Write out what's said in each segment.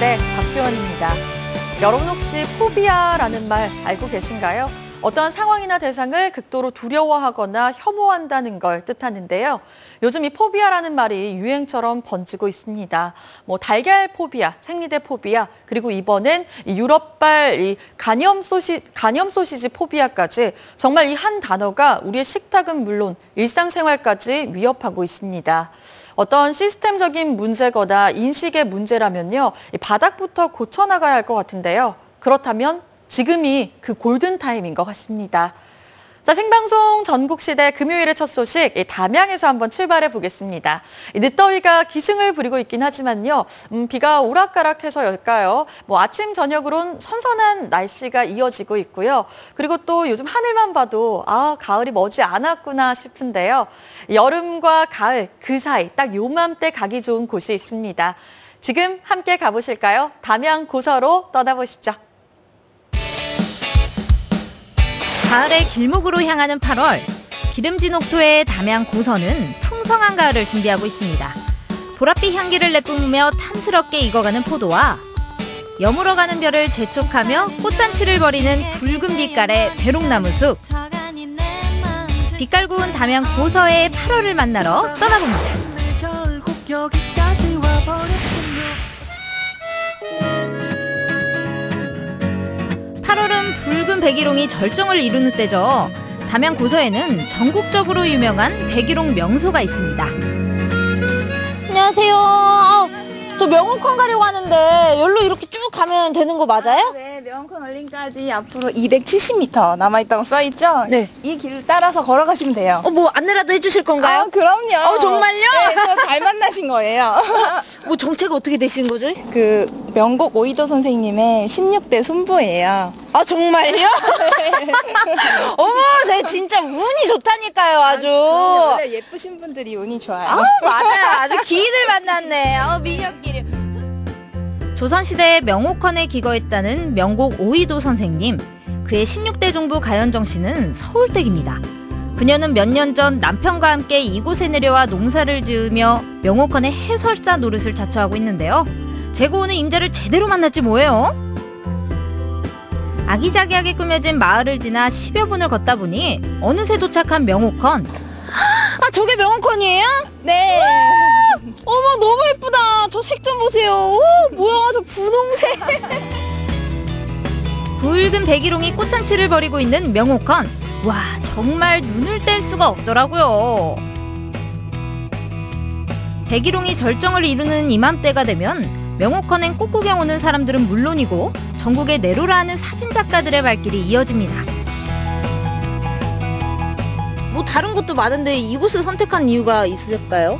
시대 박효원입니다. 여러분 혹시 포비아라는 말 알고 계신가요? 어떠한 상황이나 대상을 극도로 두려워하거나 혐오한다는 걸 뜻하는데요. 요즘 이 포비아라는 말이 유행처럼 번지고 있습니다. 달걀 포비아, 생리대 포비아, 그리고 이번엔 유럽발 간염 소시지 포비아까지 정말 이 한 단어가 우리의 식탁은 물론 일상생활까지 위협하고 있습니다. 어떤 시스템적인 문제거나 인식의 문제라면요, 바닥부터 고쳐나가야 할 것 같은데요. 그렇다면 지금이 그 골든타임인 것 같습니다. 자, 생방송 전국시대 금요일의 첫 소식, 담양에서 한번 출발해 보겠습니다. 늦더위가 기승을 부리고 있긴 하지만요, 비가 오락가락해서일까요? 아침, 저녁으론 선선한 날씨가 이어지고 있고요. 그리고 또 요즘 하늘만 봐도 가을이 머지 않았구나 싶은데요. 여름과 가을, 그 사이 딱 요맘때 가기 좋은 곳이 있습니다. 지금 함께 가보실까요? 담양 고서로 떠나보시죠. 가을의 길목으로 향하는 8월, 기름진 옥토의 담양 고서는 풍성한 가을을 준비하고 있습니다. 보랏빛 향기를 내뿜으며 탐스럽게 익어가는 포도와 여물어가는 별을 재촉하며 꽃잔치를 벌이는 붉은 빛깔의 배롱나무 숲. 빛깔 고운 담양 고서의 8월을 만나러 떠나봅니다. 8월은 붉은 백일홍이 절정을 이루는 때죠. 담양 고서에는 전국적으로 유명한 백일홍 명소가 있습니다. 안녕하세요. 저 명홍콘 가려고 하는데 여기로 이렇게 쭉 가면 되는 거 맞아요? 네, 명홍콘 얼린까지 앞으로 270m 남아있다고 써있죠? 네. 이 길을 따라서 걸어가시면 돼요. 안내라도 해주실 건가요? 그럼요. 정말요? 네, 저 잘 만나신 거예요. 정체가 어떻게 되신 거죠? 그 명곡 오이도 선생님의 16대 손보예요. 정말요? 네. 어머, 저희 진짜 운이 좋다니까요, 아주. 원래 예쁘신 분들이 운이 좋아요. 맞아요. 아주 기인을 만났네. 미녀끼리. 조선시대의 명옥헌에 기거했다는 명곡 오이도 선생님. 그의 16대 종부 가연정 씨는 서울댁입니다. 그녀는 몇 년 전 남편과 함께 이곳에 내려와 농사를 지으며 명옥헌의 해설사 노릇을 자처하고 있는데요. 재고 오는 임자를 제대로 만났지 뭐예요? 아기자기하게 꾸며진 마을을 지나 10여 분을 걷다 보니 어느새 도착한 명옥헌. 저게 명홍콘이에요? 네. 어머, 너무 예쁘다. 저 색 좀 보세요. 뭐야, 저 분홍색. 붉은 백일홍이 꽃잔치를 벌이고 있는 명옥헌. 와, 정말 눈을 뗄 수가 없더라고요. 백일홍이 절정을 이루는 이맘때가 되면 명옥헌엔 꽃구경 오는 사람들은 물론이고 전국에 내로라 하는 사진작가들의 발길이 이어집니다. 다른 곳도 많은데 이곳을 선택한 이유가 있을까요?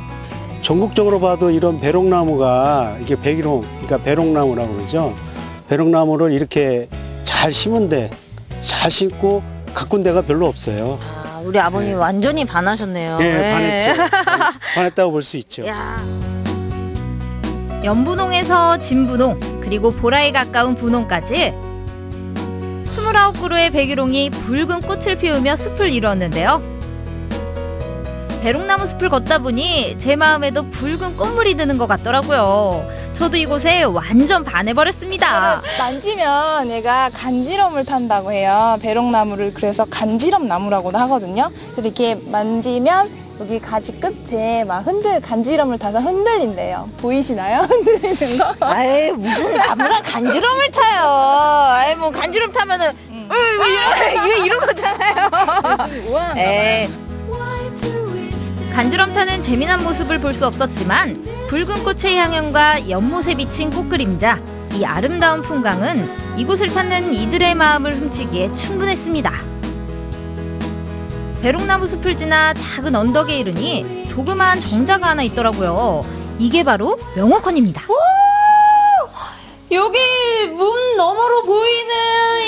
전국적으로 봐도 이런 배롱나무가 이게 백일홍, 그러니까 배롱나무라고 그러죠. 배롱나무를 이렇게 잘 심은데 잘 심고 가꾼 데가 별로 없어요. 우리 아버님 완전히 반하셨네요. 네, 반했죠. 반했다고 볼 수 있죠. 연분홍에서 진분홍, 그리고 보라에 가까운 분홍까지 29그루의 백일홍이 붉은 꽃을 피우며 숲을 이루었는데요. 배롱나무 숲을 걷다 보니 제 마음에도 붉은 꽃물이 드는 것 같더라고요. 저도 이곳에 완전 반해버렸습니다. 만지면 얘가 간지럼을 탄다고 해요. 배롱나무를 그래서 간지럼나무라고도 하거든요. 그래서 이렇게 만지면 여기 가지 끝에 막 간지럼을 타서 흔들린대요. 보이시나요? 흔들리는 거? 무슨 나무가 간지럼을 타요. 간지럼 타면은 이런 거잖아요. 우아한가 간지럼 타는 재미난 모습을 볼 수 없었지만 붉은 꽃의 향연과 연못에 비친 꽃그림자, 이 아름다운 풍광은 이곳을 찾는 이들의 마음을 훔치기에 충분했습니다. 배롱나무 숲을 지나 작은 언덕에 이르니 조그마한 정자가 하나 있더라고요. 이게 바로 명옥헌입니다. 여기 문 너머로 보이는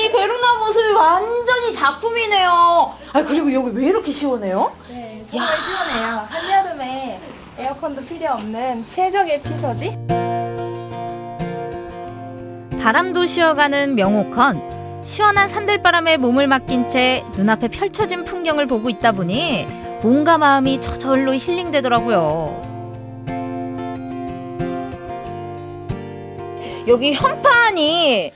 이 배롱나무 모습이 완전히 작품이네요. 그리고 여기 왜 이렇게 시원해요? 네, 정말 시원해요. 한여름에 에어컨도 필요 없는 최적의 피서지. 바람도 쉬어가는 명옥헌. 시원한 산들바람에 몸을 맡긴 채 눈앞에 펼쳐진 풍경을 보고 있다 보니 뭔가 마음이 저절로 힐링되더라고요. 여기 현판이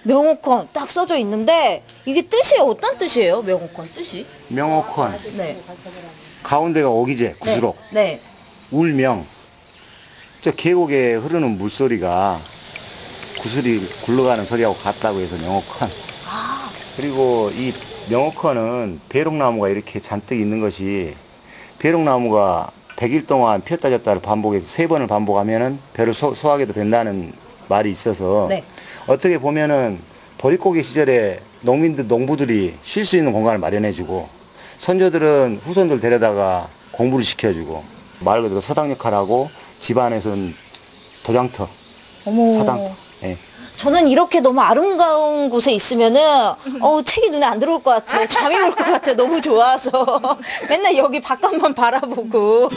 명호컨 딱 써져 있는데 이게 뜻이 어떤 뜻이에요? 명호컨 뜻이? 명호컨. 네. 가운데가 오기제, 구스록. 네. 울명. 저 계곡에 흐르는 물소리가 구슬이 굴러가는 소리하고 같다고 해서 명호컨. 그리고 이 명호컨은 배롱나무가 이렇게 잔뜩 있는 것이 배롱나무가 100일 동안 피었다 졌다를 반복해서 3번을 반복하면은 배를 소화하게도 된다는 말이 있어서 네. 어떻게 보면은 보릿고개 시절에 농부들이 쉴 수 있는 공간을 마련해주고 선조들은 후손들 데려다가 공부를 시켜주고 말 그대로 서당 역할하고 집안에서는 도장터, 어머. 서당터. 예. 저는 이렇게 너무 아름다운 곳에 있으면은 책이 눈에 안 들어올 것 같아요. 잠이 올 것 같아요. 너무 좋아서 맨날 여기 바깥만 바라보고.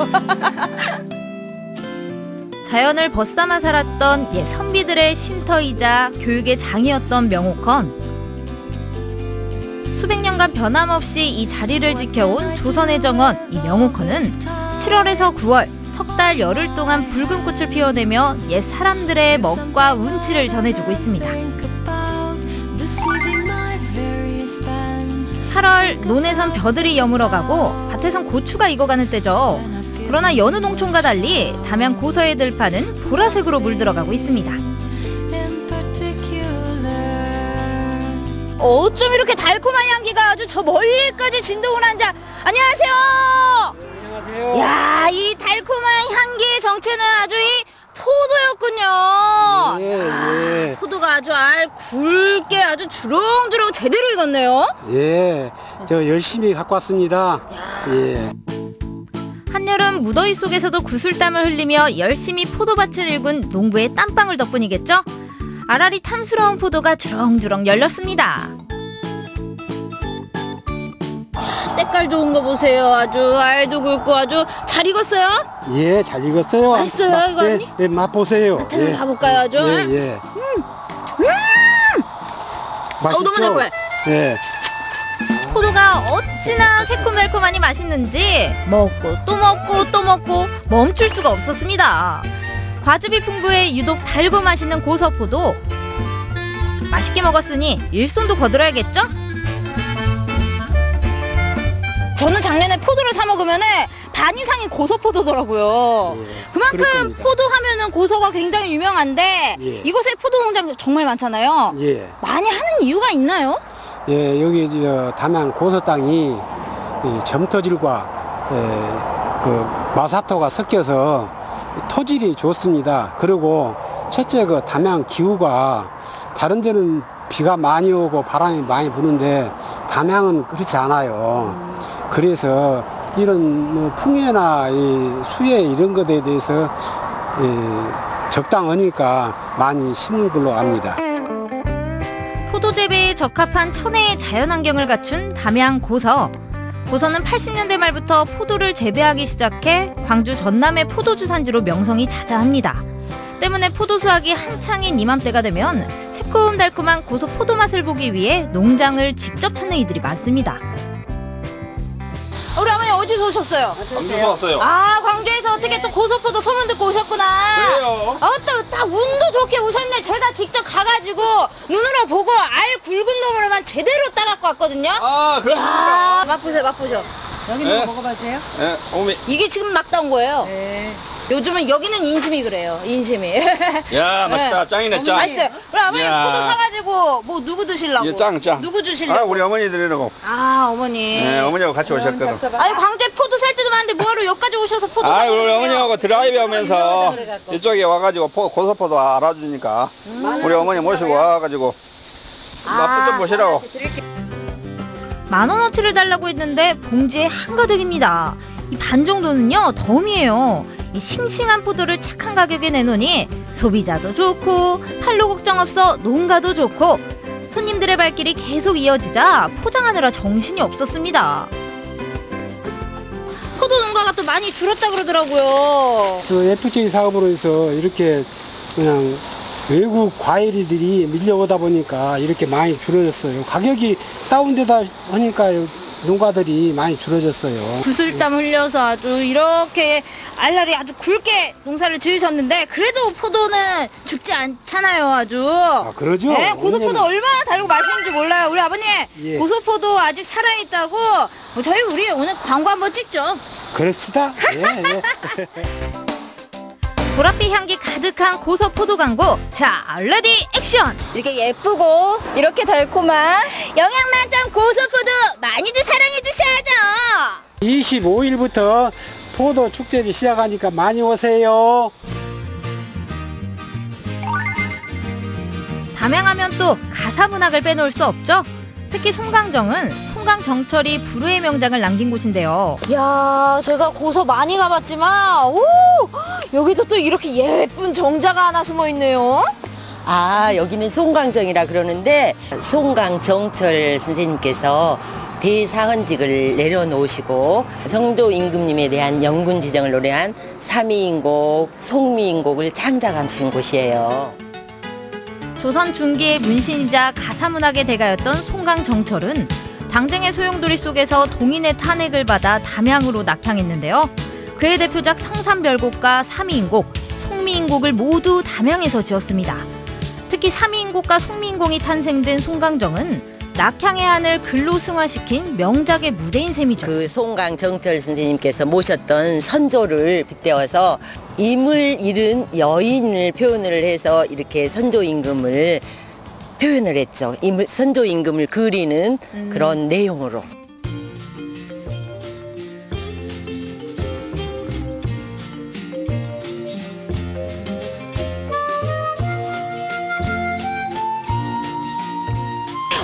자연을 벗삼아 살았던 옛 선비들의 쉼터이자 교육의 장이었던 명호컨. 수백 년간 변함없이 이 자리를 지켜온 조선의 정원 이 명호컨은 7월에서 9월 석 달 열흘 동안 붉은 꽃을 피워내며 옛 사람들의 먹과 운치를 전해주고 있습니다. 8월 논에선 벼들이 여물어가고 밭에선 고추가 익어가는 때죠. 그러나 여느 농촌과 달리 담양 고서의 들판은 보라색으로 물들어가고 있습니다. 어쩜 이렇게 달콤한 향기가 아주 저 멀리까지 진동을 한지. 안녕하세요. 안녕하세요. 야, 이 달콤한 향기의 정체는 아주 이 포도였군요. 예. 포도가 아주 굵게 아주 주렁주렁 제대로 익었네요. 예, 저 열심히 갖고 왔습니다. 예. 한여름 무더위 속에서도 구슬땀을 흘리며 열심히 포도밭을 일군 농부의 땀방울 덕분이겠죠? 알알이 탐스러운 포도가 주렁주렁 열렸습니다. 때깔 좋은 거 보세요. 아주 알도 굵고 아주 잘 익었어요. 예, 잘 익었어요. 맛있어요, 이거 언니? 예, 맛보세요. 한번 가볼까요, 아주? 예. 맛있죠? 너무 달콤해. 예. 포도가 어찌나 새콤달콤하니 맛있는지 먹고 또 먹고 또 먹고 멈출 수가 없었습니다. 과즙이 풍부해 유독 달고 맛있는 고서포도. 맛있게 먹었으니 일손도 거들어야겠죠? 저는 작년에 포도를 사 먹으면 반 이상이 고서포도더라고요. 그럴 그만큼 겁니다. 포도 하면은 고서가 굉장히 유명한데 예. 이곳에 포도 농장 정말 많잖아요. 예. 많이 하는 이유가 있나요? 예, 여기 저 담양 고서 땅이 이 점토질과 그 마사토가 섞여서 토질이 좋습니다. 그리고 첫째 그 담양 기후가 다른 데는 비가 많이 오고 바람이 많이 부는데 담양은 그렇지 않아요. 그래서 이런 뭐 풍해나 이 수해 이런 것에 대해서 적당하니까 많이 심는 걸로 압니다. 포도 재배에 적합한 천혜의 자연환경을 갖춘 담양 고서. 고서는 80년대 말부터 포도를 재배하기 시작해 광주 전남의 포도주산지로 명성이 자자합니다. 때문에 포도 수확이 한창인 이맘때가 되면 새콤달콤한 고서 포도 맛을 보기 위해 농장을 직접 찾는 이들이 많습니다. 우리 어머니 어디서 오셨어요? 광주에서 왔어요. 아, 광주에서 어떻게 또 고서포도 소문 듣고 오셨구나. 그래요. 딱 운도 좋게 오셨네. 제가 직접 가가지고 눈으로 보고 알 굵은 놈으로만 제대로 따갖고 왔거든요. 아, 그렇습니까? 맛보셔. 여기는 먹어봐도 돼요? 네, 어머니. 이게 지금 막 따온 거예요. 네. 요즘은 여기는 인심이 그래요. 인심이. 야, 맛있다. 짱이네, 짱. 맛있어요. 우리 아버님 야. 포도 사가지고 뭐 누구 드시려고? 예, 짱. 누구 주시려고? 아, 우리 어머니 드리려고. 아, 어머니. 네, 어머니하고 같이 오셨거든. 아니, 광주에 포도 살 때도 많은데 뭐하러 여기까지 오셔서 포도 아, 사고 우리 그러세요? 어머니하고 드라이브 하면서 이쪽에 와가지고 고소포도 알아주니까 우리 어머니 모시고 와가지고 맛 좀 보시라고. 10,000원어치를 달라고 했는데 봉지에 한가득입니다. 이 반 정도는요 덤이에요. 이 싱싱한 포도를 착한 가격에 내놓으니 소비자도 좋고 팔로 걱정 없어 농가도 좋고 손님들의 발길이 계속 이어지자 포장하느라 정신이 없었습니다. 포도 농가가 또 많이 줄었다 그러더라고요. 그 FTA 사업으로 해서 이렇게 그냥 외국 과일이들이 밀려오다 보니까 이렇게 많이 줄어졌어요. 가격이 다운되다 하니까 농가들이 많이 줄어졌어요. 구슬땀 흘려서 아주 이렇게 알알이 아주 굵게 농사를 지으셨는데 그래도 포도는 죽지 않잖아요, 아주. 아, 그러죠? 네, 고소포도 얼마나 달고 맛있는지 몰라요. 우리 아버님, 예. 고소포도 아직 살아있다고 우리 오늘 광고 한번 찍죠. 그렇습니다. 예, 예. 보랏빛 향기 가득한 고서포도 광고. 자, 레디 액션! 이렇게 예쁘고 이렇게 달콤한 영양 만점 고소포도 많이들 사랑해 주셔야죠. 25일부터 포도 축제를 시작하니까 많이 오세요. 담양하면 또 가사문학을 빼놓을 수 없죠. 특히 송강정은 송강정철이 불후의 명장을 남긴 곳인데요. 야, 제가 고서 많이 가봤지만 오, 여기도 또 이렇게 예쁜 정자가 하나 숨어 있네요. 아, 여기는 송강정이라 그러는데 송강정철 선생님께서 대사헌직을 내려놓으시고 성도 임금님에 대한 영군 지정을 노래한 삼위인곡, 송미인곡을 창작하신 곳이에요. 조선 중기의 문신이자 가사문학의 대가였던 송강정철은 당쟁의 소용돌이 속에서 동인의 탄핵을 받아 담양으로 낙향했는데요. 그의 대표작 성삼별곡과 삼위인곡, 송미인곡을 모두 담양에서 지었습니다. 특히 삼위인곡과 송미인곡이 탄생된 송강정은 낙향의 한을 글로 승화시킨 명작의 무대인 셈이죠. 그 송강정철 선생님께서 모셨던 선조를 빗대어서 임을 잃은 여인을 표현을 해서 이렇게 선조 임금을 표현을 했죠. 선조 임금을 그리는 그런 내용으로.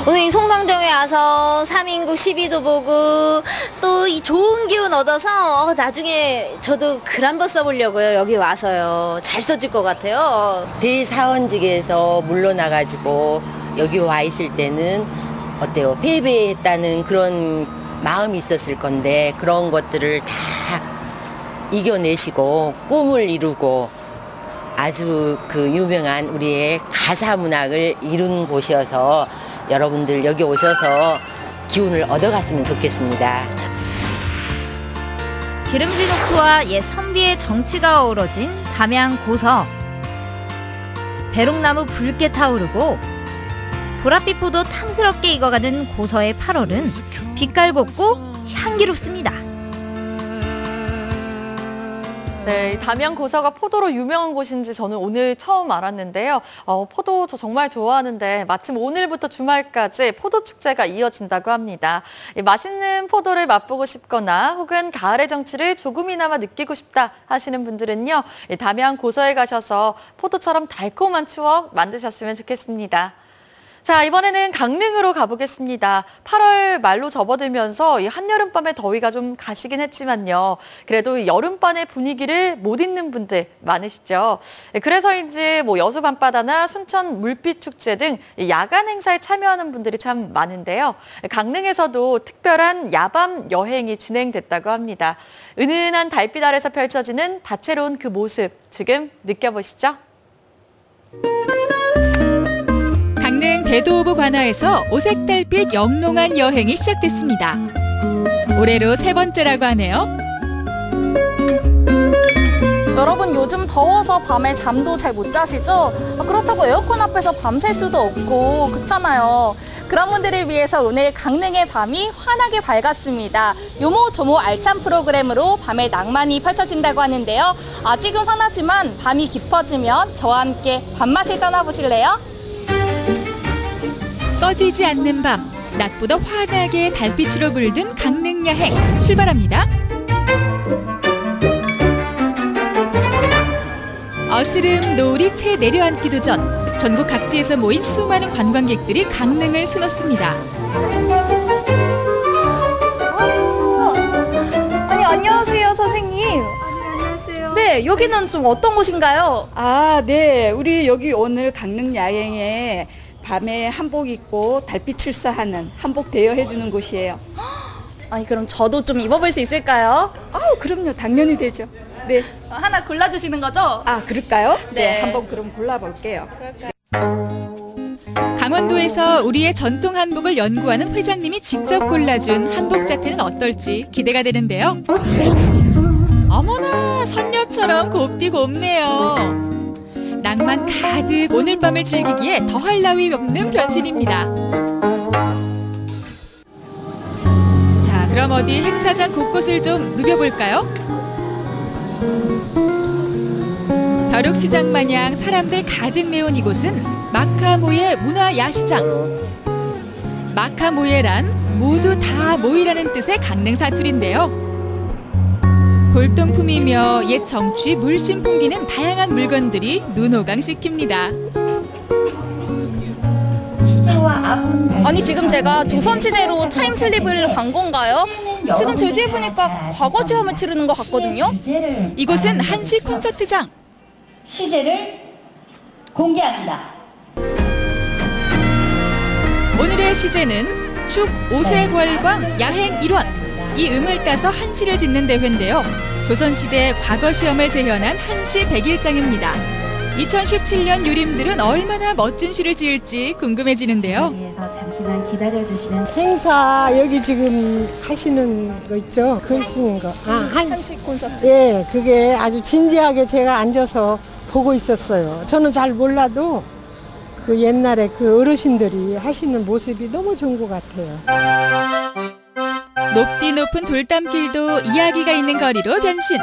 오늘 이 송강정에 와서 삼인국 12도 보고 또 이 좋은 기운 얻어서 나중에 저도 글 한번 써보려고요. 여기 와서요. 잘 써질 것 같아요. 대사헌직에서 물러나가지고 여기 와 있을 때는 어때요? 패배했다는 그런 마음이 있었을 건데 그런 것들을 다 이겨내시고 꿈을 이루고 아주 그 유명한 우리의 가사문학을 이룬 곳이어서 여러분들 여기 오셔서 기운을 얻어갔으면 좋겠습니다. 기름진 옥토와 옛 선비의 정치가 어우러진 담양 고서. 배롱나무 붉게 타오르고 보랏빛 포도 탐스럽게 익어가는 고서의 8월은 빛깔곱고 향기롭습니다. 네, 담양 고서가 포도로 유명한 곳인지 저는 오늘 처음 알았는데요. 포도 저 정말 좋아하는데 마침 오늘부터 주말까지 포도 축제가 이어진다고 합니다. 맛있는 포도를 맛보고 싶거나 혹은 가을의 정취를 조금이나마 느끼고 싶다 하시는 분들은요. 담양 고서에 가셔서 포도처럼 달콤한 추억 만드셨으면 좋겠습니다. 자, 이번에는 강릉으로 가보겠습니다. 8월 말로 접어들면서 이 한여름밤의 더위가 좀 가시긴 했지만요. 그래도 여름밤의 분위기를 못 잊는 분들 많으시죠. 그래서인지 여수 밤바다나 순천 물빛 축제 등 야간 행사에 참여하는 분들이 참 많은데요. 강릉에서도 특별한 야밤 여행이 진행됐다고 합니다. 은은한 달빛 아래서 펼쳐지는 다채로운 그 모습 지금 느껴보시죠. 강릉 대도오브 관아에서 오색달빛 영롱한 여행이 시작됐습니다. 올해로 3번째라고 하네요. 여러분 요즘 더워서 밤에 잠도 잘 못 자시죠? 그렇다고 에어컨 앞에서 밤샐 수도 없고 그렇잖아요. 그런 분들을 위해서 오늘 강릉의 밤이 환하게 밝았습니다. 요모조모 알찬 프로그램으로 밤의 낭만이 펼쳐진다고 하는데요. 아직은 환하지만 밤이 깊어지면 저와 함께 밤맛을 떠나보실래요? 꺼지지 않는 밤, 낮보다 환하게 달빛으로 물든 강릉 여행 출발합니다. 어스름 노을이 채 내려앉기도 전 전국 각지에서 모인 수많은 관광객들이 강릉을 수놓습니다. 아니 안녕하세요 선생님. 안녕하세요. 네, 여기는 좀 어떤 곳인가요? 아, 네. 우리 여기 오늘 강릉 야행에 밤에 한복 입고 달빛 출사하는 한복 대여해주는 곳이에요. 아니 그럼 저도 좀 입어볼 수 있을까요? 그럼요. 당연히 되죠. 네. 하나 골라주시는 거죠? 아, 그럴까요? 네. 한번 그럼 골라볼게요. 강원도에서 우리의 전통 한복을 연구하는 회장님이 직접 골라준 한복 자태는 어떨지 기대가 되는데요. 어머나, 선녀처럼 곱디 곱네요. 낭만 가득 오늘 밤을 즐기기에 더할 나위 없는 변신입니다. 자, 그럼 어디 행사장 곳곳을 좀 누벼볼까요? 벼룩시장 마냥 사람들 가득 메운 이곳은 마카모예 문화야시장. 마카모예란 모두 다 모이라는 뜻의 강릉 사투리인데요. 골동품이며 옛 정취 물씬 풍기는 다양한 물건들이 눈호강 시킵니다. 아니 지금 제가 조선시대로 타임슬립을 간 건가요? 지금 제 뒤에 보니까 과거 시험을 치르는 것 같거든요. 이곳은 한시 콘서트장. 시제를 공개합니다. 오늘의 시제는 축 오세궐광 야행 일원. 이 음을 따서 한시를 짓는 대회인데요. 조선시대 과거 시험을 재현한 한시 101장입니다. 2017년 유림들은 얼마나 멋진 시를 지을지 궁금해지는데요. 잠시만 기다려주시면 행사 여기 지금 하시는 거 있죠? 글 쓰는 거. 한시 콘서트. 예, 그게 아주 진지하게 제가 앉아서 보고 있었어요. 저는 잘 몰라도 그 옛날에 그 어르신들이 하시는 모습이 너무 좋은 것 같아요. 높디 높은 돌담길도 이야기가 있는 거리로 변신.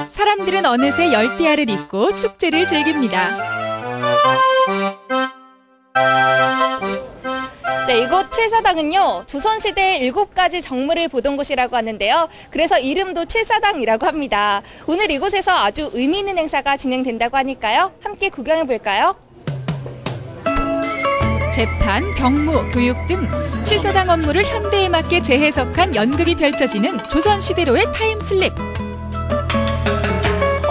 사람들은 어느새 열대야를 입고 축제를 즐깁니다. 네, 이곳 칠사당은요, 조선시대의 7가지 정물을 보던 곳이라고 하는데요. 그래서 이름도 칠사당이라고 합니다. 오늘 이곳에서 아주 의미 있는 행사가 진행된다고 하니까요. 함께 구경해 볼까요? 재판, 병무, 교육 등 칠사당 업무를 현대에 맞게 재해석한 연극이 펼쳐지는 조선시대로의 타임슬립.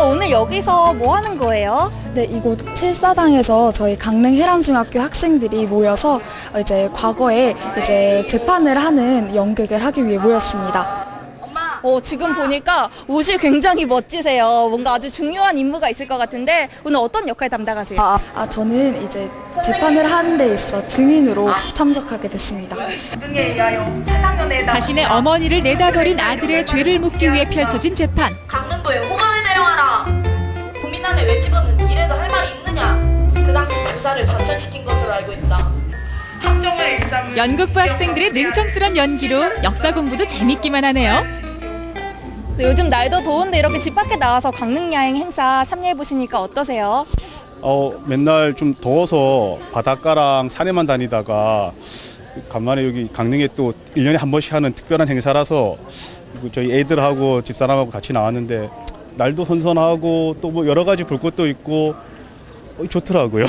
오늘 여기서 뭐 하는 거예요? 네, 이곳 칠사당에서 저희 강릉 해람중학교 학생들이 모여서 이제 과거에 이제 재판을 하는 연극을 하기 위해 모였습니다. 지금 보니까 옷이 굉장히 멋지세요. 뭔가 아주 중요한 임무가 있을 것 같은데 오늘 어떤 역할 담당하세요? 저는 이제 재판을 하는 데 있어 증인으로 참석하게 됐습니다. 자신의 어머니를 내다버린 아들의 죄를 묻기 위해 펼쳐진 재판. 강릉도에 호감을 내려와라. 고민안에 왜 집어는 이래도 할 말이 있느냐. 그 당시 부사를 전천시킨 것으로 알고 있다. 학종의 일상을 연극부 학생들의 능청스런 연기로 역사 공부도 재밌기만 하네요. 네, 요즘 날도 더운데 이렇게 집 밖에 나와서 강릉 야행 행사 참여해 보시니까 어떠세요? 맨날 좀 더워서 바닷가랑 산에만 다니다가 간만에 여기 강릉에 또 1년에 한 번씩 하는 특별한 행사라서 저희 애들하고 집사람하고 같이 나왔는데 날도 선선하고 또 뭐 여러 가지 볼 것도 있고 좋더라고요.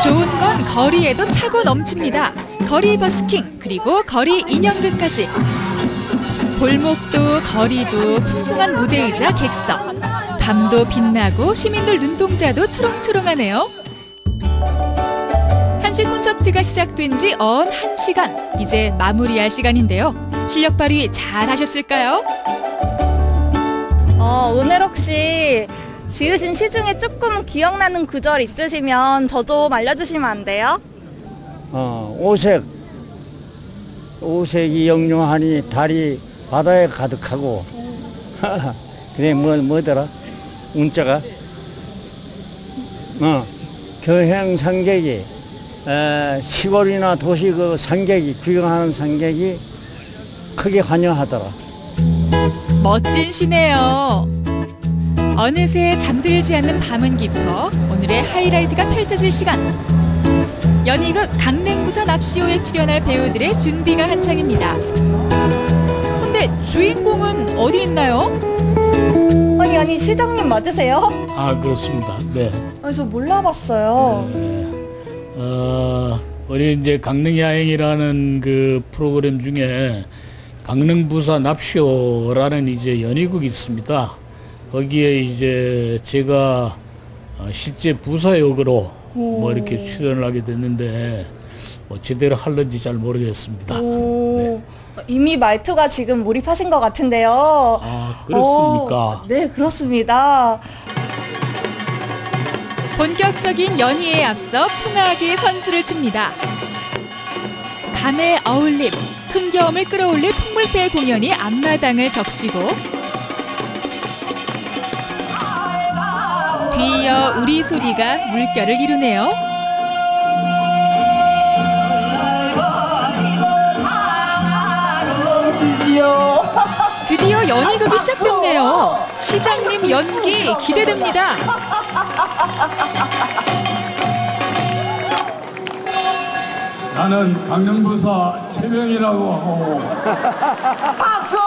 좋은 건 거리에도 차고 넘칩니다. 거리 버스킹 그리고 거리 인형극까지. 골목도 거리도 풍성한 무대이자 객석. 밤도 빛나고 시민들 눈동자도 초롱초롱하네요. 한시 콘서트가 시작된 지 언 1시간. 이제 마무리할 시간인데요. 실력 발휘 잘 하셨을까요? 오늘 혹시 지으신 시 중에 조금 기억나는 구절 있으시면 저 좀 알려주시면 안 돼요? 오색이 영롱하니 달이 바다에 가득하고 그래 뭐더라 문자가 경행상객이 시골이나 도시 그 상객이 구경하는 상객이 크게 환영하더라. 멋진 시네요. 어느새 잠들지 않는 밤은 깊어 오늘의 하이라이트가 펼쳐질 시간. 연희극 강냉부사 납시오에 출연할 배우들의 준비가 한창입니다. 근데 주인공은 어디 있나요? 아니 시장님 맞으세요? 그렇습니다. 네. 저 몰라봤어요. 우리 이제 강릉야행이라는 그 프로그램 중에 강릉부사 납시오라는 이제 연희극이 있습니다. 거기에 이제 제가 실제 부사 역으로 뭐 이렇게 출연을 하게 됐는데 제대로 할는지 잘 모르겠습니다. 네. 이미 말투가 지금 몰입하신 것 같은데요. 아, 그렇습니까? 네, 그렇습니다. 본격적인 연희에 앞서 풍악의 선수를 칩니다. 밤의 어울림, 흥겨움을 끌어올릴 풍물패 공연이 앞마당을 적시고 뒤이어 우리 소리가 물결을 이루네요. 드디어 연희극이 시작됐네요. 시장님 연기 기대됩니다. 나는 강릉부사 최명이라고 하고. 박수! 야,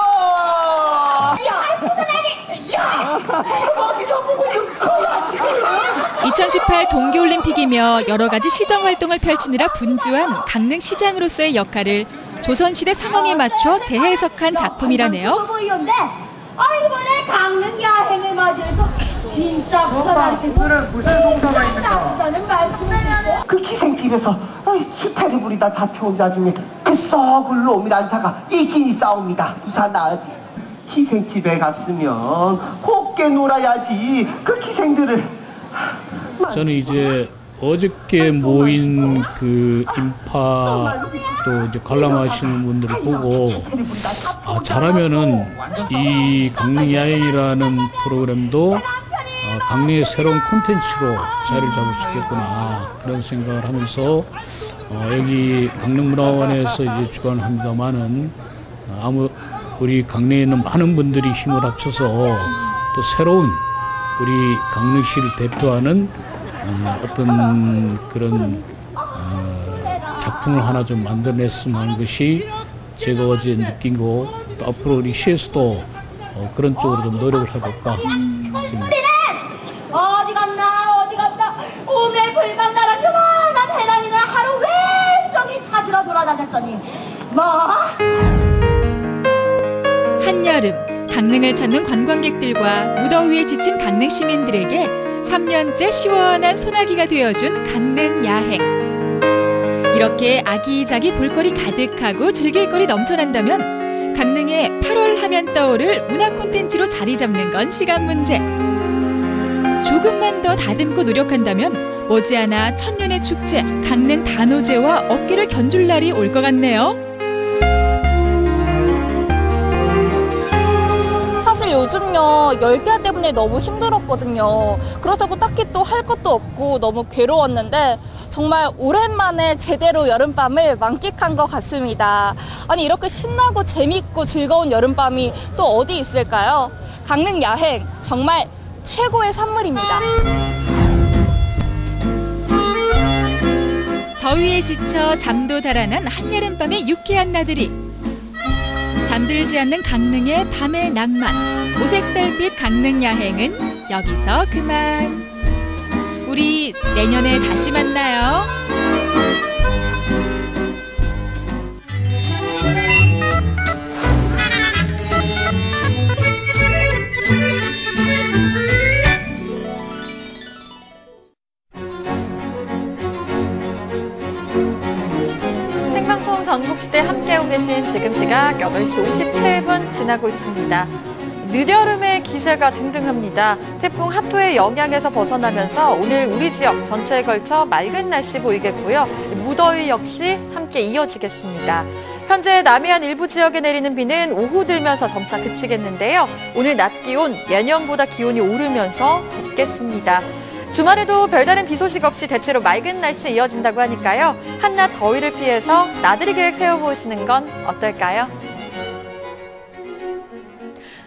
무슨 애니? 야, 지금 어디서 보고 있는 거야 지금? 2018 동계올림픽이며 여러 가지 시정 활동을 펼치느라 분주한 강릉시장으로서의 역할을 조선시대 상황에 맞춰 재해석한 작품이라네요. 이번에 강릉 야행을 맞이해서 진짜 부산한테서 무슨 동사가 있는가? 나시다는 말씀이에요. 그 기생집에서 수태를 부리다 잡혀온 자 중에 그 썩을 놈이 난타가 있긴 있사옵니다. 부산 나으리. 기생집에 갔으면 곱게 놀아야지. 그 기생들을. 저는 이제 어저께 모인 그 인파 또 이제 관람하시는 분들을 보고 잘하면은 이 강릉 야행이라는 프로그램도 강릉의 새로운 콘텐츠로 자리를 잡을 수 있겠구나 그런 생각을 하면서 여기 강릉문화원에서 이제 주관합니다만은 우리 강릉에 있는 많은 분들이 힘을 합쳐서 또 새로운 우리 강릉시를 대표하는 어떤 그런 작품을 하나 좀 만들어냈으면 하는 것이 제가 어제 느끼고 또 앞으로 우리 시에서도 그런 쪽으로 좀 노력을 해볼까. 어디 갔나 오매 불만 나라 그만한 해랑이는 하루 왼종일 찾으러 돌아다녔더니 뭐? 한여름 강릉을 찾는 관광객들과 무더위에 지친 강릉 시민들에게 3년째 시원한 소나기가 되어준 강릉 야행. 이렇게 아기자기 볼거리 가득하고 즐길거리 넘쳐난다면 강릉에 8월 하면 떠오를 문화 콘텐츠로 자리 잡는 건 시간 문제. 조금만 더 다듬고 노력한다면 머지않아 천년의 축제 강릉 단오제와 어깨를 견줄 날이 올 것 같네요. 사실 요즘요 열대야 때문에 너무 힘들었거든요. 그렇다고 딱히 또 할 것도 없고 너무 괴로웠는데 정말 오랜만에 제대로 여름밤을 만끽한 것 같습니다. 아니 이렇게 신나고 재밌고 즐거운 여름밤이 또 어디 있을까요? 강릉 야행 정말 최고의 선물입니다. 더위에 지쳐 잠도 달아난 한여름밤의 유쾌한 나들이. 잠들지 않는 강릉의 밤의 낭만. 오색달빛 강릉 야행은 여기서 그만. 우리 내년에 다시 만나요. 생방송 전국시대 함께하고 계신 지금 시각 8시 57분 지나고 있습니다. 늦여름의 기세가 등등합니다. 태풍 하토의 영향에서 벗어나면서 오늘 우리 지역 전체에 걸쳐 맑은 날씨 보이겠고요. 무더위 역시 함께 이어지겠습니다. 현재 남해안 일부 지역에 내리는 비는 오후 들면서 점차 그치겠는데요. 오늘 낮 기온 예년보다 기온이 오르면서 덥겠습니다. 주말에도 별다른 비 소식 없이 대체로 맑은 날씨 이어진다고 하니까요. 한낮 더위를 피해서 나들이 계획 세워보시는 건 어떨까요?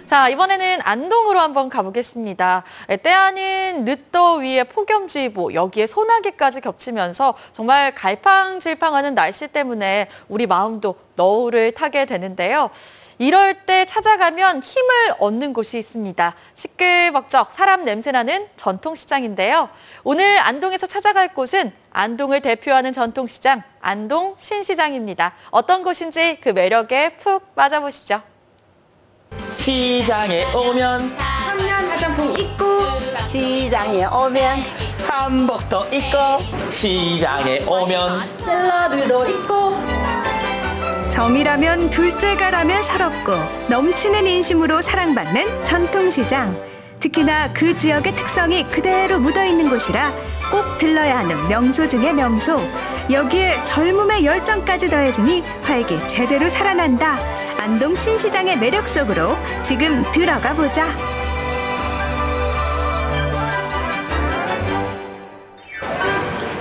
자, 이번에는 안동으로 한번 가보겠습니다. 때아닌 늦더위에 폭염주의보, 여기에 소나기까지 겹치면서 정말 갈팡질팡하는 날씨 때문에 우리 마음도 너울을 타게 되는데요. 이럴 때 찾아가면 힘을 얻는 곳이 있습니다. 시끌벅적 사람 냄새나는 전통시장인데요. 오늘 안동에서 찾아갈 곳은 안동을 대표하는 전통시장, 안동 신시장입니다. 어떤 곳인지 그 매력에 푹 빠져보시죠. 시장에 오면 천년 화장품 입고 시장에 오면 한복도 입고 시장에 오면 샐러드도 입고 정이라면 둘째가라면 서럽고 넘치는 인심으로 사랑받는 전통시장. 특히나 그 지역의 특성이 그대로 묻어있는 곳이라 꼭 들러야 하는 명소 중의 명소. 여기에 젊음의 열정까지 더해지니 활기 제대로 살아난다. 안동 신시장의 매력 속으로 지금 들어가 보자.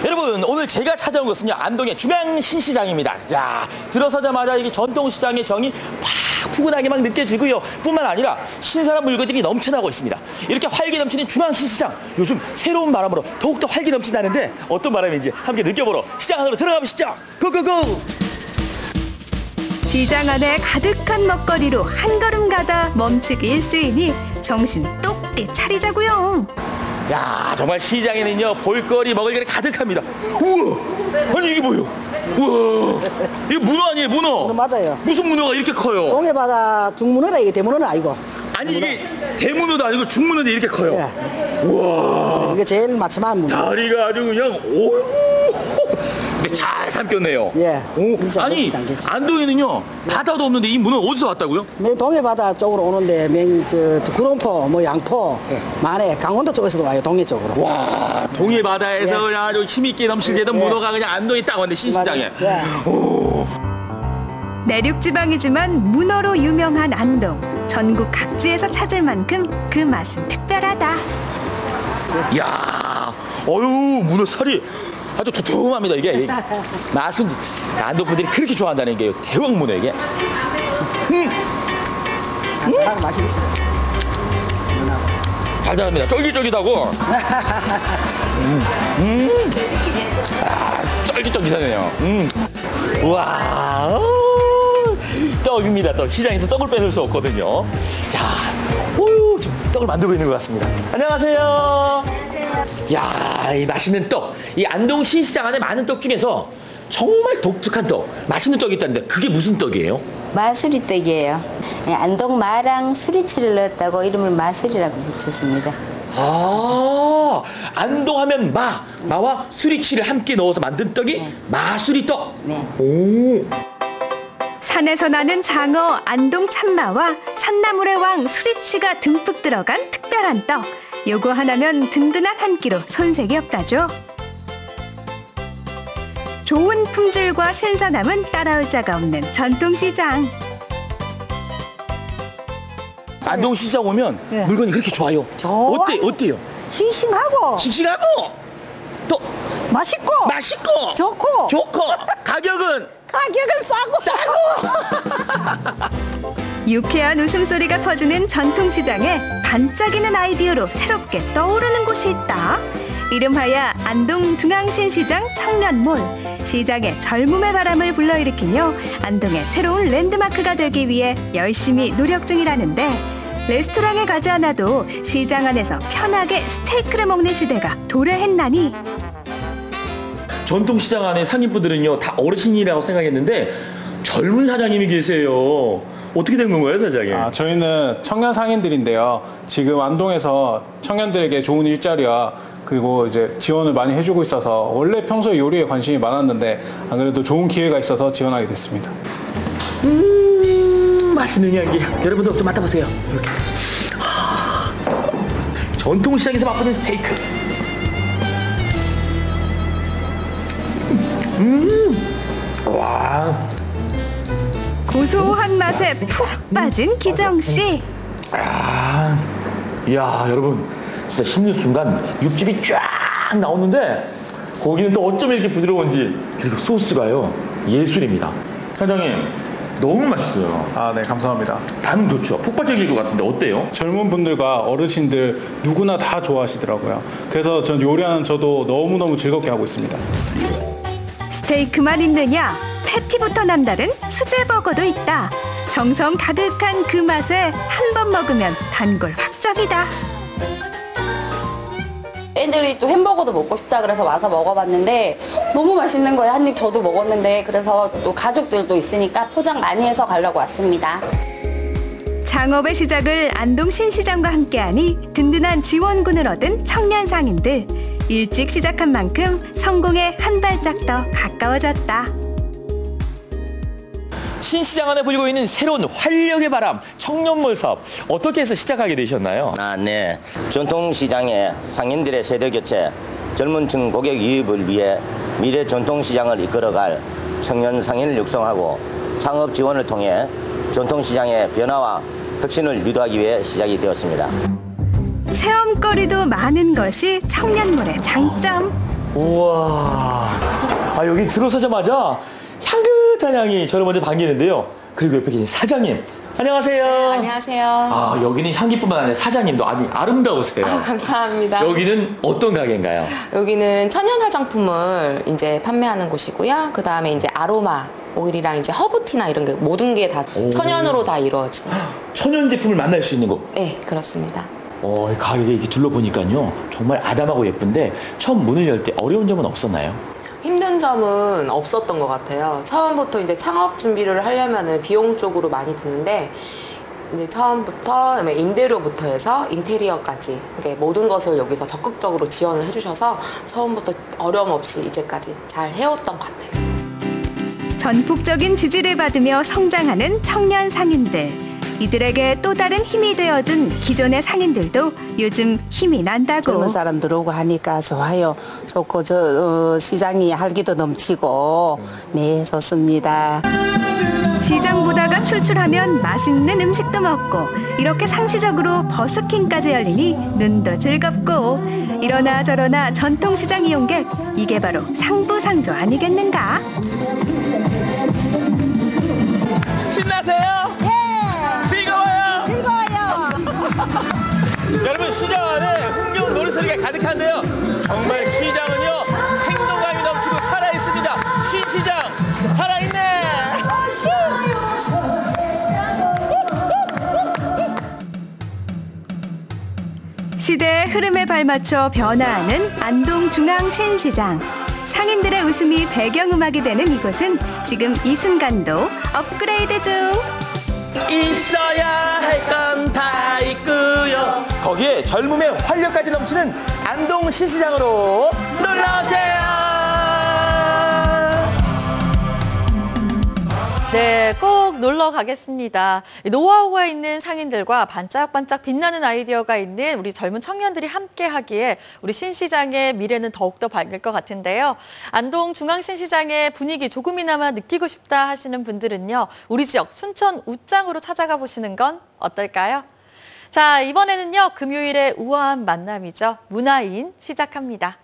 여러분, 오늘 제가 찾아온 곳은요, 안동의 중앙신시장입니다. 야, 들어서자마자 이게 전통시장의 정이 팍 푸근하게 막 느껴지고요. 뿐만 아니라 신선한 물건들이 넘쳐나고 있습니다. 이렇게 활기 넘치는 중앙신시장, 요즘 새로운 바람으로 더욱더 활기 넘친다는데 어떤 바람인지 함께 느껴보러 시장 안으로 들어가 보시죠. 고고고! 시장 안에 가득한 먹거리로 한 걸음 가다 멈추기 일쑤이니 정신 똑띠 차리자고요. 야, 정말 시장에는요, 볼거리 먹을거리 가득합니다. 우와, 아니 이게 뭐예요? 우와, 이게 문어 아니에요, 문어? 문어 맞아요. 무슨 문어가 이렇게 커요? 동해바다 중문어라. 이게 대문어는 아니고. 아니 이게 대문어도 아니고 중문어인데 이렇게 커요. 예. 우와, 이게 제일 마침한 문어. 다리가 아주 그냥 오. 근데 잘 삼켰네요. 예. 오, 아니 안동에는요 바다도 없는데 이 문어 어디서 왔다고요? 동해바다 쪽으로 오는데 구룡포, 뭐 양포, 만해, 강원도 쪽에서도 와요. 동해 쪽으로. 와, 동해 바다에서 예. 아주 힘있게 넘치던 문어가 그냥 안동에 딱 왔는데 신시장에. 예. 오. 내륙 지방이지만 문어로 유명한 안동. 전국 각지에서 찾을 만큼 그 맛은 특별하다. 이야, 어유 문어 살이 아주 도톰합니다 이게. 맛은 안동 분들이 그렇게 좋아한다는 게 대왕 문어 이게. 맛이 있어요. 달달합니다. 쫄깃쫄깃하고. 아, 쫄깃쫄깃하네요. 우와. 떡입니다. 떡. 시장에서 떡을 빼놓을 수 없거든요. 자, 오유, 지금 떡을 만들고 있는 것 같습니다. 안녕하세요. 야, 이 맛있는 떡. 이 안동 신시장 안에 많은 떡 중에서 정말 독특한 떡, 맛있는 떡이 있다는데 그게 무슨 떡이에요? 마수리떡이에요. 안동 마랑 수리치를 넣었다고 이름을 마수리라고 붙였습니다. 아, 안동하면 마와 수리치를 함께 넣어서 만든 떡이 마수리떡. 네. 오. 산에서 나는 장어, 안동 참마와 산나물의 왕 수리치가 듬뿍 들어간 특별한 떡. 요거 하나면 든든한 한 끼로 손색이 없다죠. 좋은 품질과 신선함은 따라올 자가 없는 전통시장. 안동 시장 오면 네. 물건이 그렇게 좋아요. 어때요? 싱싱하고. 싱싱하고 또 맛있고. 좋고. 가격은 싸고. 유쾌한 웃음소리가 퍼지는 전통시장에 반짝이는 아이디어로 새롭게 떠오르는 곳이 있다. 이름하여 안동 중앙신시장 청년몰. 시장에 젊음의 바람을 불러일으키며 안동의 새로운 랜드마크가 되기 위해 열심히 노력 중이라는데, 레스토랑에 가지 않아도 시장 안에서 편하게 스테이크를 먹는 시대가 도래했나니. 전통시장 안에 상인분들은요 다 어르신이라고 생각했는데 젊은 사장님이 계세요. 어떻게 된 건가요, 사장님? 저희는 청년 상인들인데요. 지금 안동에서 청년들에게 좋은 일자리와 그리고 이제 지원을 많이 해주고 있어서 원래 평소에 요리에 관심이 많았는데 안 그래도 좋은 기회가 있어서 지원하게 됐습니다. 맛있는 향기. 여러분도 좀 맡아보세요. 이렇게. 전통시장에서 맛보는 스테이크. 와. 고소한 맛에 푹 빠진 기정씨. 이야, 여러분 진짜 씹는 순간 육즙이 쫙 나오는데 고기는 또 어쩜 이렇게 부드러운지, 그리고 소스가요 예술입니다. 사장님 너무 맛있어요. 네, 감사합니다. 반응 좋죠? 폭발적일 것 같은데 어때요? 젊은 분들과 어르신들 누구나 다 좋아하시더라고요. 그래서 전 요리하는 저도 너무너무 즐겁게 하고 있습니다. 스테이크만 있느냐? 패티부터 남다른 수제버거도 있다. 정성 가득한 그 맛에 한 번 먹으면 단골 확정이다. 애들이 또 햄버거도 먹고 싶다 그래서 와서 먹어봤는데 너무 맛있는 거예요. 한 입 저도 먹었는데, 그래서 또 가족들도 있으니까 포장 많이 해서 가려고 왔습니다. 창업의 시작을 안동 신시장과 함께하니 든든한 지원군을 얻은 청년 상인들. 일찍 시작한 만큼 성공에 한 발짝 더 가까워졌다. 신시장 안에 불고 있는 새로운 활력의 바람, 청년몰 사업 어떻게 해서 시작하게 되셨나요? 네. 전통시장의 상인들의 세대교체, 젊은층 고객 유입을 위해 미래 전통시장을 이끌어갈 청년 상인을 육성하고 창업 지원을 통해 전통시장의 변화와 혁신을 유도하기 위해 시작이 되었습니다. 체험거리도 많은 것이 청년몰의 장점. 우와, 여기 들어서자마자 향긋한 향이 저를 먼저 반기는데요. 그리고 옆에 계신 사장님, 안녕하세요. 네, 안녕하세요. 여기는 향기뿐만 아니라 사장님도 아주 아름다우세요. 감사합니다. 여기는 어떤 가게인가요? 여기는 천연 화장품을 이제 판매하는 곳이고요. 그 다음에 이제 아로마 오일이랑 이제 허브티나 이런 게 모든 게 다 천연으로 다 이루어진. 천연 제품을 만날 수 있는 곳. 네, 그렇습니다. 가게에 이렇게 둘러보니까요, 정말 아담하고 예쁜데 처음 문을 열 때 어려운 점은 없었나요? 힘든 점은 없었던 것 같아요. 처음부터 이제 창업 준비를 하려면은 비용 쪽으로 많이 드는데, 이제 처음부터 임대료부터 해서 인테리어까지 모든 것을 여기서 적극적으로 지원을 해주셔서 처음부터 어려움 없이 이제까지 잘 해왔던 것 같아요. 전폭적인 지지를 받으며 성장하는 청년 상인들. 이들에게 또 다른 힘이 되어준 기존의 상인들도 요즘 힘이 난다고. 젊은 사람들 오고 하니까 좋아요. 좋고 시장이 활기도 넘치고 네, 좋습니다. 시장 보다가 출출하면 맛있는 음식도 먹고 이렇게 상시적으로 버스킹까지 열리니 눈도 즐겁고 이러나 저러나 전통시장 이용객, 이게 바로 상부상조 아니겠는가? 신나세요? 즐거워요? 여러분, 시장 안에 흥겨운 노래소리가 가득한데요. 정말 시장은요, 생동감이 넘치고 살아있습니다. 신시장 살아있네. 시대의 흐름에 발맞춰 변화하는 안동중앙신시장. 상인들의 웃음이 배경음악이 되는 이곳은 지금 이 순간도 업그레이드 중. 있어야 할 건 다 있고요. 거기에 젊음의 활력까지 넘치는 안동 신시장으로 놀러오세요. 네, 꼭 놀러 가겠습니다. 노하우가 있는 상인들과 반짝반짝 빛나는 아이디어가 있는 우리 젊은 청년들이 함께 하기에 우리 신시장의 미래는 더욱더 밝을 것 같은데요. 안동 중앙신시장의 분위기 조금이나마 느끼고 싶다 하시는 분들은요, 우리 지역 순천 웃장으로 찾아가 보시는 건 어떨까요? 자, 이번에는요, 금요일의 우아한 만남이죠. 문화인 시작합니다.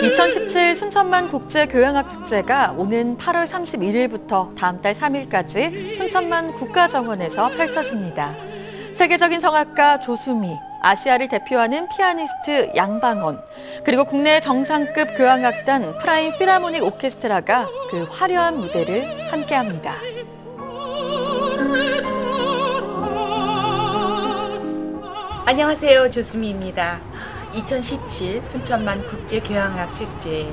(2017) 순천만 국제교향악축제가 오는 8월 31일부터 다음 달 3일까지 순천만 국가정원에서 펼쳐집니다. 세계적인 성악가 조수미, 아시아를 대표하는 피아니스트 양방원, 그리고 국내 정상급 교향악단 프라임 필하모닉 오케스트라가 그 화려한 무대를 함께합니다. 안녕하세요, 조수미입니다. 2017 순천만 국제교향악축제에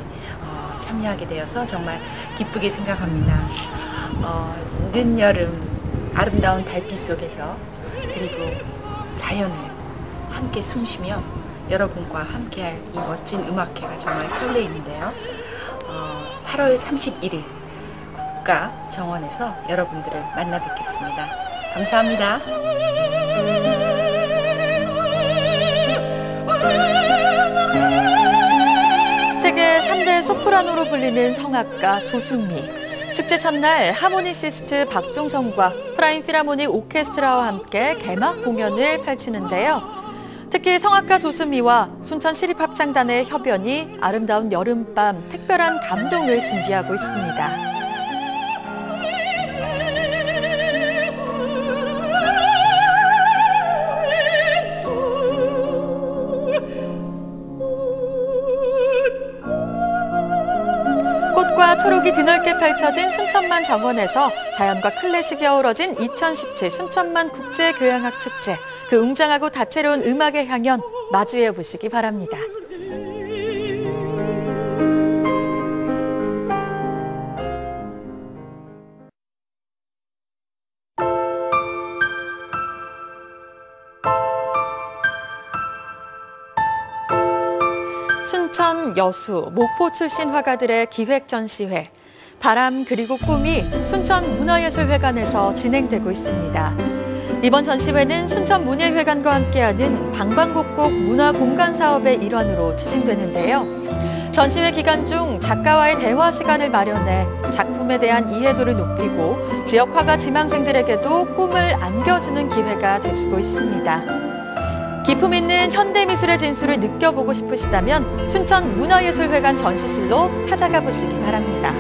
참여하게 되어서 정말 기쁘게 생각합니다. 늦여름 아름다운 달빛 속에서 그리고 자연을 함께 숨쉬며 여러분과 함께할 이 멋진 음악회가 정말 설레이는데요. 8월 31일 국가정원에서 여러분들을 만나 뵙겠습니다. 감사합니다. 세계 3대 소프라노로 불리는 성악가 조수미. 축제 첫날 하모니시스트 박종성과 프라임 필하모닉 오케스트라와 함께 개막 공연을 펼치는데요. 특히 성악가 조수미와 순천시립합창단의 협연이 아름다운 여름밤 특별한 감동을 준비하고 있습니다. 꽃과 푸른빛과 초록이 드넓게 펼쳐진 순천만 정원에서 자연과 클래식이 어우러진 2017 순천만 국제교향악 축제. 그 웅장하고 다채로운 음악의 향연 마주해 보시기 바랍니다. 순천, 여수, 목포 출신 화가들의 기획 전시회 바람 그리고 꿈이 순천문화예술회관에서 진행되고 있습니다. 이번 전시회는 순천문예회관과 함께하는 방방곡곡 문화공간 사업의 일환으로 추진되는데요. 전시회 기간 중 작가와의 대화 시간을 마련해 작품에 대한 이해도를 높이고 지역 화가 지망생들에게도 꿈을 안겨주는 기회가 돼주고 있습니다. 기품 있는 현대미술의 진수를 느껴보고 싶으시다면 순천문화예술회관 전시실로 찾아가 보시기 바랍니다.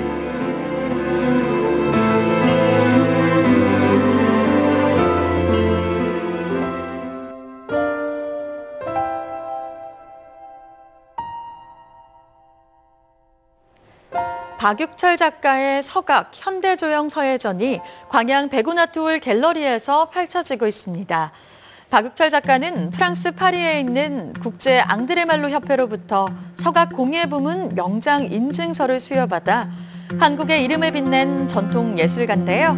박육철 작가의 서각 현대조형 서예전이 광양 베고나투울 갤러리에서 펼쳐지고 있습니다. 박육철 작가는 프랑스 파리에 있는 국제 앙드레말로 협회로부터 서각 공예 부문 명장 인증서를 수여받아 한국의 이름을 빛낸 전통 예술가인데요.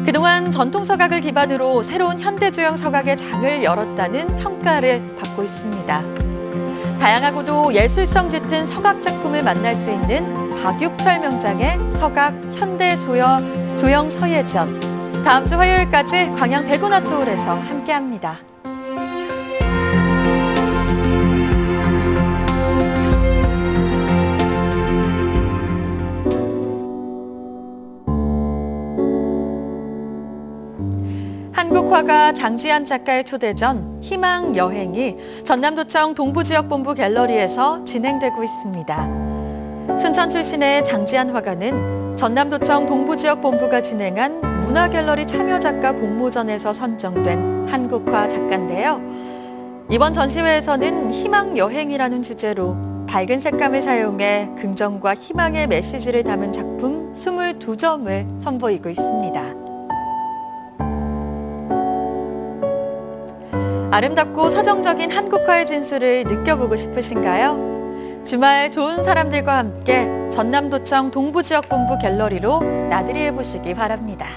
그동안 전통 서각을 기반으로 새로운 현대조형 서각의 장을 열었다는 평가를 받고 있습니다. 다양하고도 예술성 짙은 서각 작품을 만날 수 있는 박육철 명장의 서각 현대조형 서예전. 다음 주 화요일까지 광양 베고나투울에서 함께합니다. 한국화가 장지한 작가의 초대전 희망 여행이 전남도청 동부지역본부 갤러리에서 진행되고 있습니다. 순천 출신의 장지한 화가는 전남도청 동부지역본부가 진행한 문화갤러리 참여작가 공모전에서 선정된 한국화 작가인데요. 이번 전시회에서는 희망여행이라는 주제로 밝은 색감을 사용해 긍정과 희망의 메시지를 담은 작품 22점을 선보이고 있습니다. 아름답고 서정적인 한국화의 진수를 느껴보고 싶으신가요? 주말 좋은 사람들과 함께 전남도청 동부지역본부 갤러리로 나들이 해보시기 바랍니다.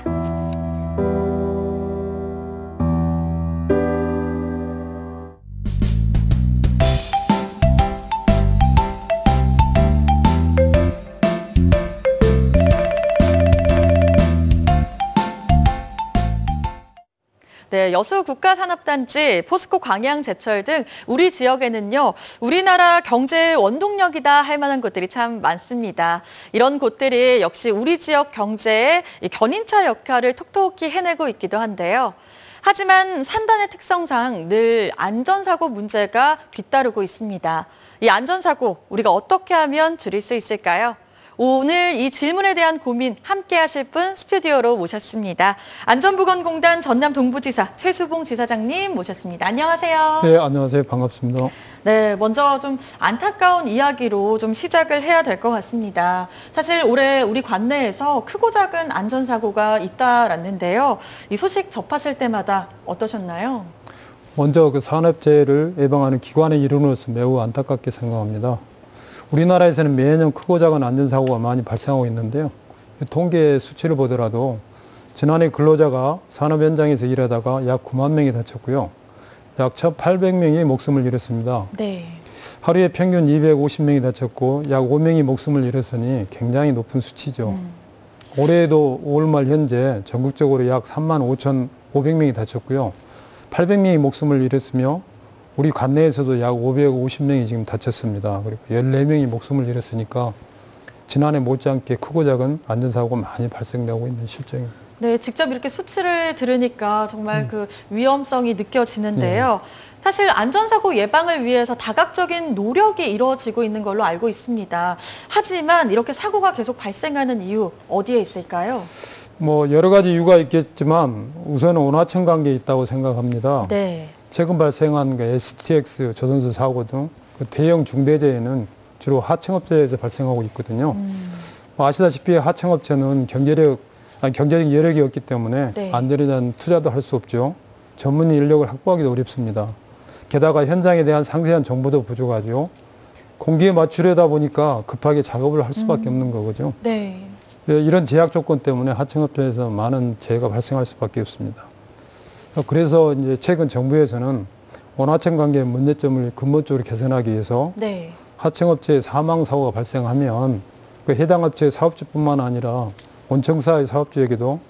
네, 여수 국가산업단지, 포스코 광양제철 등 우리 지역에는요, 우리나라 경제의 원동력이다 할 만한 곳들이 참 많습니다. 이런 곳들이 역시 우리 지역 경제의 견인차 역할을 톡톡히 해내고 있기도 한데요. 하지만 산단의 특성상 늘 안전사고 문제가 뒤따르고 있습니다. 이 안전사고 우리가 어떻게 하면 줄일 수 있을까요? 오늘 이 질문에 대한 고민 함께 하실 분 스튜디오로 모셨습니다. 안전보건공단 전남 동부지사 최수봉 지사장님 모셨습니다. 안녕하세요. 네, 안녕하세요. 반갑습니다. 네, 먼저 좀 안타까운 이야기로 좀 시작을 해야 될 것 같습니다. 사실 올해 우리 관내에서 크고 작은 안전사고가 잇따랐는데요. 이 소식 접하실 때마다 어떠셨나요? 먼저 그 산업재해를 예방하는 기관의 일원으로서 매우 안타깝게 생각합니다. 우리나라에서는 매년 크고 작은 안전사고가 많이 발생하고 있는데요. 통계 수치를 보더라도 지난해 근로자가 산업 현장에서 일하다가 약 9만 명이 다쳤고요. 약 1,800명이 목숨을 잃었습니다. 네. 하루에 평균 250명이 다쳤고 약 5명이 목숨을 잃었으니 굉장히 높은 수치죠. 올해에도 5월 말 현재 전국적으로 약 35,500명이 다쳤고요. 800명이 목숨을 잃었으며 우리 관내에서도 약 550명이 지금 다쳤습니다. 그리고 14명이 목숨을 잃었으니까 지난해 못지않게 크고 작은 안전사고가 많이 발생하고 있는 실정입니다. 네, 직접 이렇게 수치를 들으니까 정말 그 위험성이 느껴지는데요. 사실 안전사고 예방을 위해서 다각적인 노력이 이루어지고 있는 걸로 알고 있습니다. 하지만 이렇게 사고가 계속 발생하는 이유 어디에 있을까요? 뭐 여러 가지 이유가 있겠지만 우선은 원화청 관계에 있다고 생각합니다. 네. 최근 발생한 그 STX 조선소 사고 등 그 대형 중대재해는 주로 하청업체에서 발생하고 있거든요. 아시다시피 하청업체는 경제적 여력이 없기 때문에 네. 안전에 대한 투자도 할 수 없죠. 전문 인력을 확보하기도 어렵습니다. 게다가 현장에 대한 상세한 정보도 부족하죠. 공기에 맞추려다 보니까 급하게 작업을 할 수밖에 없는 거죠. 네. 이런 제약 조건 때문에 하청업체에서 많은 재해가 발생할 수밖에 없습니다. 그래서 이제 최근 정부에서는 원하청 관계의 문제점을 근본적으로 개선하기 위해서 네. 하청업체의 사망 사고가 발생하면 그 해당 업체의 사업주뿐만 아니라 원청사의 사업주에게도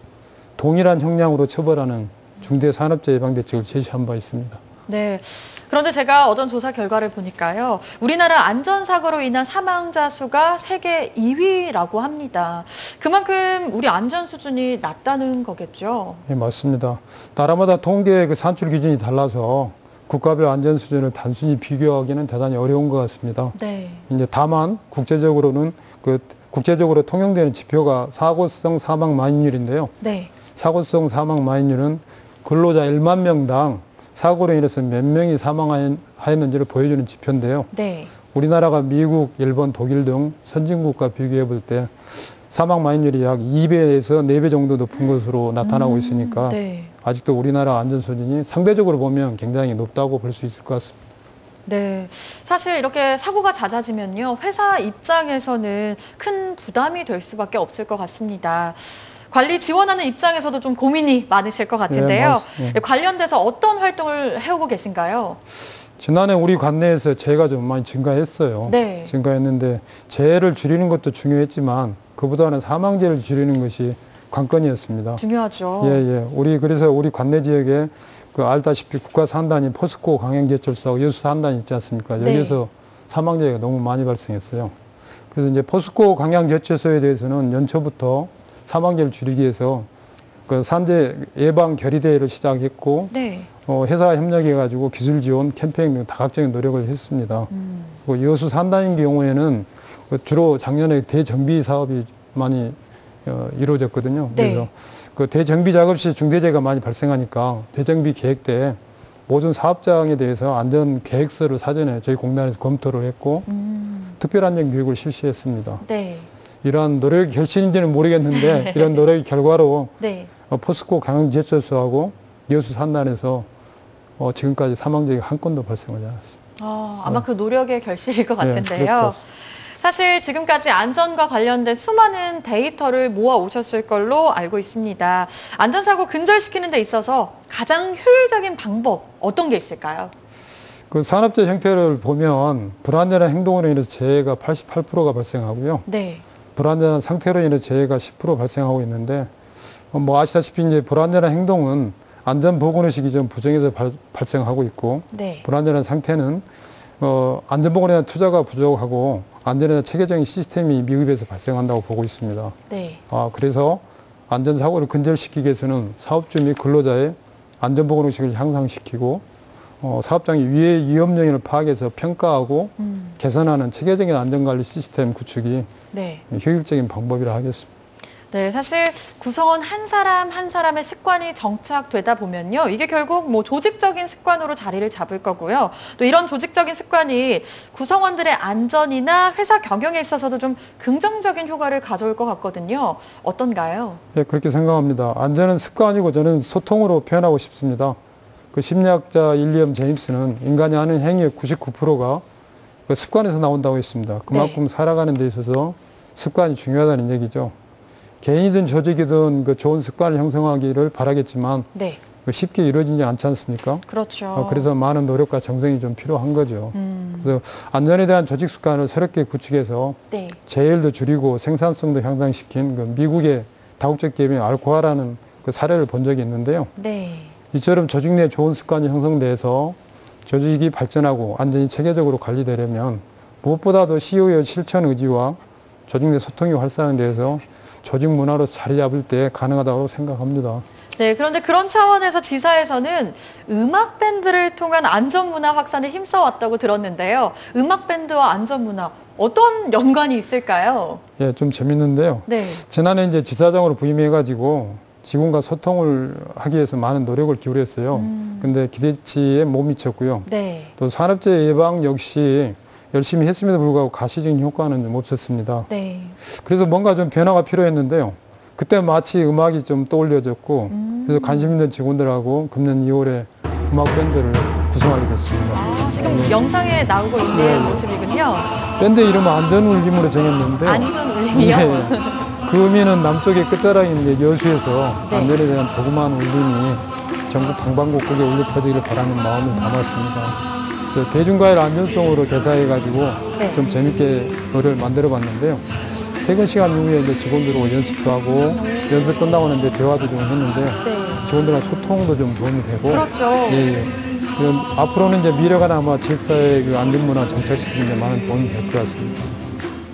동일한 형량으로 처벌하는 중대산업재해 예방대책을 제시한 바 있습니다. 네. 그런데 제가 얻은 조사 결과를 보니까요. 우리나라 안전사고로 인한 사망자 수가 세계 2위라고 합니다. 그만큼 우리 안전 수준이 낮다는 거겠죠? 네, 맞습니다. 나라마다 통계 그 산출 기준이 달라서 국가별 안전 수준을 단순히 비교하기는 대단히 어려운 것 같습니다. 네. 이제 다만 국제적으로는 국제적으로 통용되는 지표가 사고성 사망 만인율인데요. 네. 사고성 사망 만인율은 근로자 1만 명당 사고로 인해서 몇 명이 사망하였는지를 보여주는 지표인데요. 네. 우리나라가 미국, 일본, 독일 등 선진국과 비교해 볼 때 사망 만인율이 약 2배에서 4배 정도 높은 것으로 나타나고 있으니까 네. 아직도 우리나라 안전 수준이 상대적으로 보면 굉장히 높다고 볼 수 있을 것 같습니다. 네. 사실 이렇게 사고가 잦아지면요. 회사 입장에서는 큰 부담이 될 수밖에 없을 것 같습니다. 관리 지원하는 입장에서도 좀 고민이 많으실 것 같은데요. 네, 관련돼서 어떤 활동을 해오고 계신가요? 지난해 우리 관내에서 재해가 좀 많이 증가했어요. 네. 증가했는데 재해를 줄이는 것도 중요했지만 그보다는 사망재를 줄이는 것이 관건이었습니다. 중요하죠. 예. 그래서 우리 관내 지역에 그 알다시피 국가 산단인 포스코 강양제철소하고 여수 산단이 있지 않습니까? 여기서 사망재해가 너무 많이 발생했어요. 그래서 이제 포스코 강양제철소에 대해서는 연초부터 사망재를 줄이기 위해서 그 산재 예방 결의대회를 시작했고 네. 회사 협력해가지고 기술 지원 캠페인 등 다각적인 노력을 했습니다. 그리고 여수 산단인 경우에는 주로 작년에 대정비 사업이 많이 이루어졌거든요. 네. 그래서 그 대정비 작업 시 중대재해가 많이 발생하니까 대정비 계획 때 모든 사업장에 대해서 안전 계획서를 사전에 저희 공단에서 검토를 했고 특별안전 교육을 실시했습니다. 네. 이러한 노력의 결실인지는 모르겠는데 이런 노력의 결과로 네. 포스코 강양제철소하고 여수 산단에서 지금까지 사망재해가 한 건도 발생하지 않았습니다. 아마 그 노력의 결실일 것 같은데요. 네, 사실 지금까지 안전과 관련된 수많은 데이터를 모아 오셨을 걸로 알고 있습니다. 안전사고 근절시키는 데 있어서 가장 효율적인 방법 어떤 게 있을까요? 그 산업재 형태를 보면 불안전한 행동으로 인해서 재해가 88%가 발생하고요. 네. 불안전한 상태로 인해서 재해가 10% 발생하고 있는데 아시다시피 이제 불안전한 행동은 안전보건의식이 좀 부정해서 발생하고 있고 네. 불안전한 상태는 안전보건에 대한 투자가 부족하고 안전에 대한 체계적인 시스템이 미흡해서 발생한다고 보고 있습니다. 네. 그래서 안전사고를 근절시키기 위해서는 사업주 및 근로자의 안전보건의식을 향상시키고 사업장의 위험 요인을 파악해서 평가하고 개선하는 체계적인 안전관리 시스템 구축이 네. 효율적인 방법이라 하겠습니다. 네, 사실 구성원 한 사람 한 사람의 습관이 정착되다 보면요. 이게 결국 조직적인 습관으로 자리를 잡을 거고요. 또 이런 조직적인 습관이 구성원들의 안전이나 회사 경영에 있어서도 좀 긍정적인 효과를 가져올 것 같거든요. 어떤가요? 네, 그렇게 생각합니다. 안전은 습관이고 저는 소통으로 표현하고 싶습니다. 그 심리학자 윌리엄 제임스는 인간이 하는 행위의 99%가 그 습관에서 나온다고 했습니다. 그만큼 살아가는 데 있어서 습관이 중요하다는 얘기죠. 개인이든 조직이든 그 좋은 습관을 형성하기를 바라겠지만 쉽게 이루어지지 않지 않습니까? 그렇죠. 그래서 많은 노력과 정성이 좀 필요한 거죠. 그래서 안전에 대한 조직 습관을 새롭게 구축해서 재해율도 줄이고 생산성도 향상시킨 그 미국의 다국적 기업인 알코아라는 그 사례를 본 적이 있는데요. 이처럼 조직 내 좋은 습관이 형성돼서 조직이 발전하고 안전이 체계적으로 관리되려면 무엇보다도 CEO의 실천 의지와 조직 내 소통이 활성화돼서 조직 문화로 자리 잡을 때 가능하다고 생각합니다. 네, 그런데 그런 차원에서 지사에서는 음악 밴드를 통한 안전 문화 확산에 힘써왔다고 들었는데요. 음악 밴드와 안전 문화 어떤 연관이 있을까요? 예, 좀 재밌는데요. 네. 지난해 이제 지사장으로 부임해가지고 직원과 소통을 하기 위해서 많은 노력을 기울였어요. 근데 기대치에 못 미쳤고요. 네. 또 산업재해 예방 역시 열심히 했음에도 불구하고 가시적인 효과는 좀 없었습니다. 네. 그래서 뭔가 좀 변화가 필요했는데요. 그때 마치 음악이 좀 떠올려졌고 그래서 관심 있는 직원들하고 금년 2월에 음악 밴드를 구성하게 됐습니다. 지금 영상에 나오고 있는 모습이군요. 밴드 이름은 안전울림으로 정했는데 안전울림이요? 네. 그 의미는 남쪽의 끝자락인 여수에서 안전에 대한 조그마한 울림이 전국 방방곡곡에 울려 퍼지기를 바라는 마음을 담았습니다. 그래서 대중가요를 안전송으로 개사해가지고 좀 재밌게 노래를 만들어봤는데요. 퇴근 시간 이후에 이제 직원들하고 연습도 하고 연습 끝나고 이제 대화도 좀 했는데 직원들과 소통도 좀 도움이 되고 그렇죠. 예. 앞으로는 이제 미래가 아마 지역사회의 그 안전문화 정착시키는 데 많은 도움이 될 것 같습니다.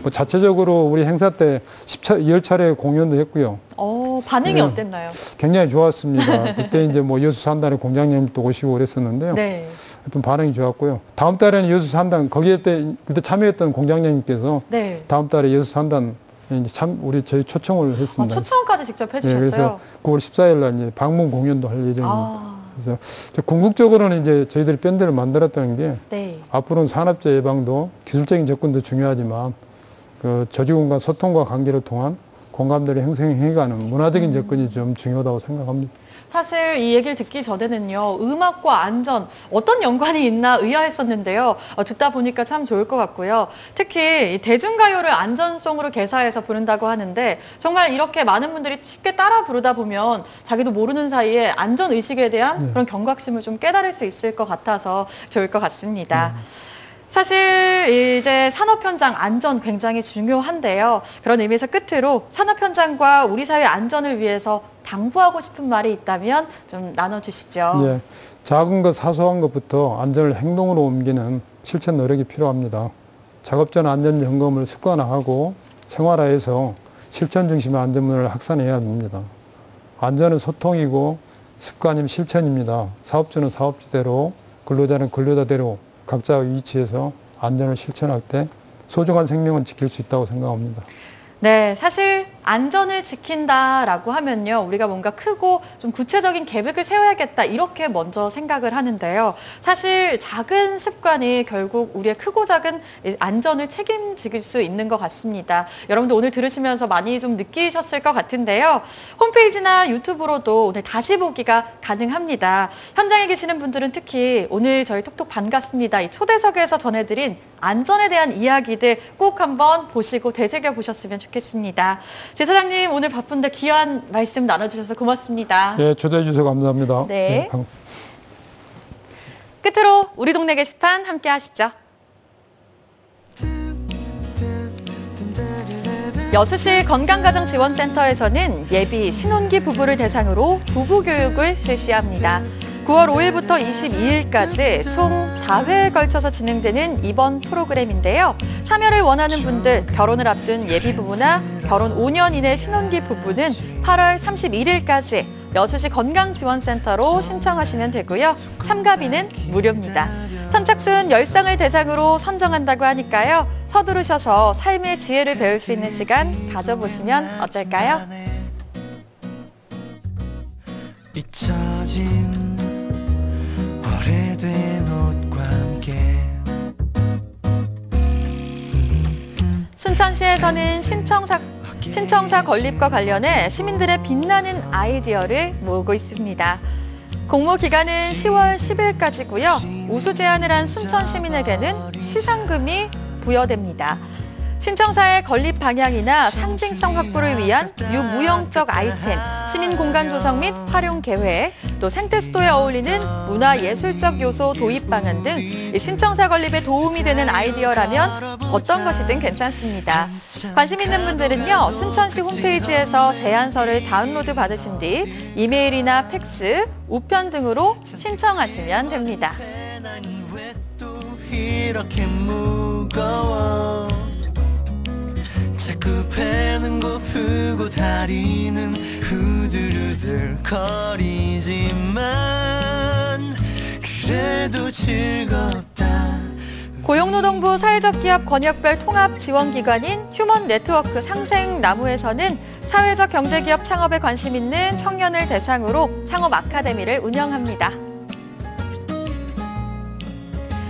뭐 자체적으로 우리 행사 때 10차례 공연도 했고요. 반응이 어땠나요? 굉장히 좋았습니다. 그때 이제 뭐 여수 산단의 공장장님도 오시고 그랬었는데요. 하여튼 반응이 좋았고요. 다음 달에는 여수 산단, 그때 참여했던 공장장님께서 다음 달에 여수 산단 이제 저희 초청을 했습니다. 초청까지 직접 해주셨어요? 그래서 9월 14일 날 이제 방문 공연도 할 예정입니다. 그래서 궁극적으로는 이제 저희들이 밴드를 만들었다는 게 앞으로는 산업재 예방도 기술적인 접근도 중요하지만 그 저직원과 소통과 관계를 통한 공감대를 형성해가는 문화적인 접근이 좀 중요하다고 생각합니다. 사실 이 얘기를 듣기 전에는요, 음악과 안전 어떤 연관이 있나 의아했었는데요. 듣다 보니까 참 좋을 것 같고요. 특히 대중가요를 안전송으로 개사해서 부른다고 하는데 정말 이렇게 많은 분들이 쉽게 따라 부르다 보면 자기도 모르는 사이에 안전의식에 대한 그런 경각심을 좀 깨달을 수 있을 것 같아서 좋을 것 같습니다. 사실 이제 산업 현장 안전 굉장히 중요한데요. 그런 의미에서 끝으로 산업 현장과 우리 사회 안전을 위해서 당부하고 싶은 말이 있다면 좀 나눠주시죠. 예, 작은 것 사소한 것부터 안전을 행동으로 옮기는 실천 노력이 필요합니다. 작업 전 안전 점검을 습관화하고 생활화해서 실천 중심의 안전문화를 확산해야 합니다. 안전은 소통이고 습관이면 실천입니다. 사업주는 사업주대로, 근로자는 근로자대로 각자 위치에서 안전을 실천할 때 소중한 생명은 지킬 수 있다고 생각합니다. 네, 사실 안전을 지킨다라고 하면요, 우리가 뭔가 크고 좀 구체적인 계획을 세워야겠다 이렇게 먼저 생각을 하는데요. 사실 작은 습관이 결국 우리의 크고 작은 안전을 책임질 수 있는 것 같습니다. 여러분들 오늘 들으시면서 많이 좀 느끼셨을 것 같은데요. 홈페이지나 유튜브로도 오늘 다시 보기가 가능합니다. 현장에 계시는 분들은 특히 오늘 저희 톡톡 반갑습니다. 이 초대석에서 전해드린 안전에 대한 이야기들 꼭 한번 보시고 되새겨 보셨으면 좋겠습니다. 제사장님, 오늘 바쁜데 귀한 말씀 나눠주셔서 고맙습니다. 네, 초대해 주셔서 감사합니다. 네. 끝으로 우리 동네 게시판 함께 하시죠. 여수시 건강가정지원센터에서는 예비 신혼기 부부를 대상으로 부부교육을 실시합니다. 9월 5일부터 22일까지 총 4회에 걸쳐서 진행되는 이번 프로그램인데요. 참여를 원하는 분들, 결혼을 앞둔 예비 부부나 결혼 5년 이내 신혼기 부부는 8월 31일까지 여수시 건강지원센터로 신청하시면 되고요. 참가비는 무료입니다. 선착순 10쌍을 대상으로 선정한다고 하니까요. 서두르셔서 삶의 지혜를 배울 수 있는 시간 가져보시면 어떨까요? 잊혀진 오래된 옷과 함께 순천시에서는 신청사 건립과 관련해 시민들의 빛나는 아이디어를 모으고 있습니다. 공모 기간은 10월 10일까지고요. 우수 제안을 한 순천 시민에게는 시상금이 부여됩니다. 신청사의 건립 방향이나 상징성 확보를 위한 유무형적 아이템, 시민 공간 조성 및 활용 계획, 또 생태수도에 어울리는 문화예술적 요소 도입 방안 등 신청사 건립에 도움이 되는 아이디어라면 어떤 것이든 괜찮습니다. 관심 있는 분들은요, 순천시 홈페이지에서 제안서를 다운로드 받으신 뒤 이메일이나 팩스, 우편 등으로 신청하시면 됩니다. 이렇게 무거워 자꾸 배는 고프고 다리는 후들후들 거리지만 그래도 즐겁다. 고용노동부 사회적기업 권역별 통합지원기관인 휴먼네트워크 상생나무에서는 사회적 경제기업 창업에 관심 있는 청년을 대상으로 창업 아카데미를 운영합니다.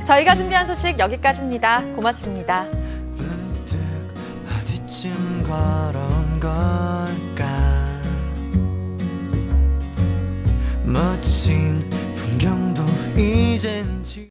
저희가 준비한 소식 여기까지입니다. 고맙습니다. 어디쯤 걸어온 걸까 멋진 풍경도 이젠